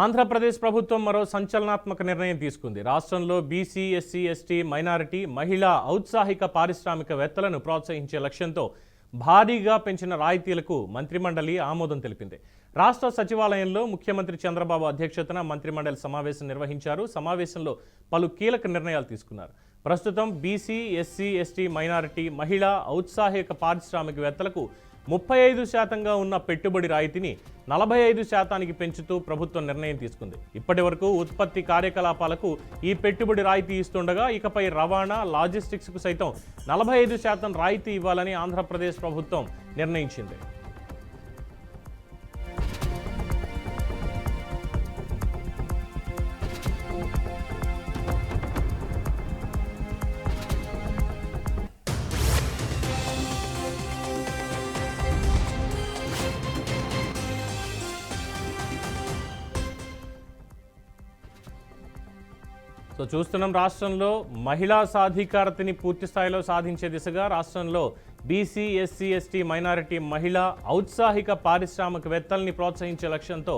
ఆంధ్రప్రదేశ్ ప్రభుత్వం మరో సంచలనాత్మక నిర్ణయం తీసుకుంది. రాష్ట్రంలో బీసీ, ఎస్సీ, ఎస్టీ, మైనారిటీ, మహిళా ఔత్సాహిక పారిశ్రామికవేత్తలను ప్రోత్సహించే లక్ష్యంతో భారీగా పెంచిన రాయితీలకు మంత్రిమండలి ఆమోదం తెలిపింది. రాష్ట్ర సచివాలయంలో ముఖ్యమంత్రి చంద్రబాబు అధ్యక్షతన మంత్రిమండలి సమావేశం నిర్వహించారు. సమావేశంలో పలు కీలక నిర్ణయాలు తీసుకున్నారు. ప్రస్తుతం బీసీ, ఎస్సీ, ఎస్టీ, మైనారిటీ, మహిళా ఔత్సాహిక పారిశ్రామికవేత్తలకు 35% ఉన్న పెట్టుబడి రాయితీని 45% పెంచుతూ ప్రభుత్వం నిర్ణయం తీసుకుంది. ఇప్పటి వరకు ఉత్పత్తి కార్యకలాపాలకు ఈ పెట్టుబడి రాయితీ ఇస్తుండగా ఇకపై రవాణా, లాజిస్టిక్స్కు సైతం 45% రాయితీ ఇవ్వాలని ఆంధ్రప్రదేశ్ ప్రభుత్వం నిర్ణయించింది. చూస్తున్నాం, రాష్ట్రంలో మహిళా సాధికారతని పూర్తి స్థాయిలో సాధించే దిశగా రాష్ట్రంలో బీసీ, ఎస్సీ, ఎస్టీ, మైనారిటీ, మహిళా ఔత్సాహిక పారిశ్రామికవేత్తల్ని ప్రోత్సహించే లక్ష్యంతో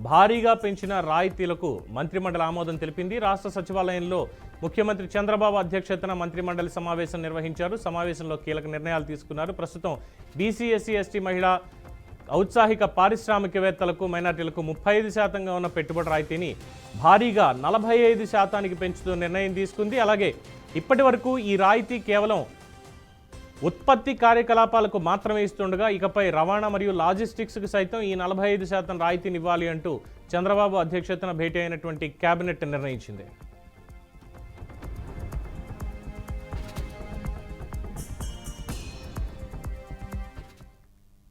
భారీగా పెంచిన రాయితీలకు మంత్రిమండలి ఆమోదం తెలిపింది. రాష్ట్ర సచివాలయంలో ముఖ్యమంత్రి చంద్రబాబు అధ్యక్షతన మంత్రిమండలి సమావేశం నిర్వహించారు. సమావేశంలో కీలక నిర్ణయాలు తీసుకున్నారు. ప్రస్తుతం బీసీ, ఎస్సీ, ఎస్టీ, మహిళా ఔత్సాహిక పారిశ్రామికవేత్తలకు, మైనార్టీలకు 35% ఉన్న పెట్టుబడి రాయితీని భారీగా 45% పెంచుతూ నిర్ణయం తీసుకుంది. అలాగే ఇప్పటి వరకు ఈ రాయితీ కేవలం ఉత్పత్తి కార్యకలాపాలకు మాత్రమే ఇస్తుండగా ఇకపై రవాణా మరియు లాజిస్టిక్స్కి సైతం ఈ 45% రాయితీని ఇవ్వాలి అంటూ చంద్రబాబు అధ్యక్షతన భేటీ అయినటువంటి కేబినెట్ నిర్ణయించింది.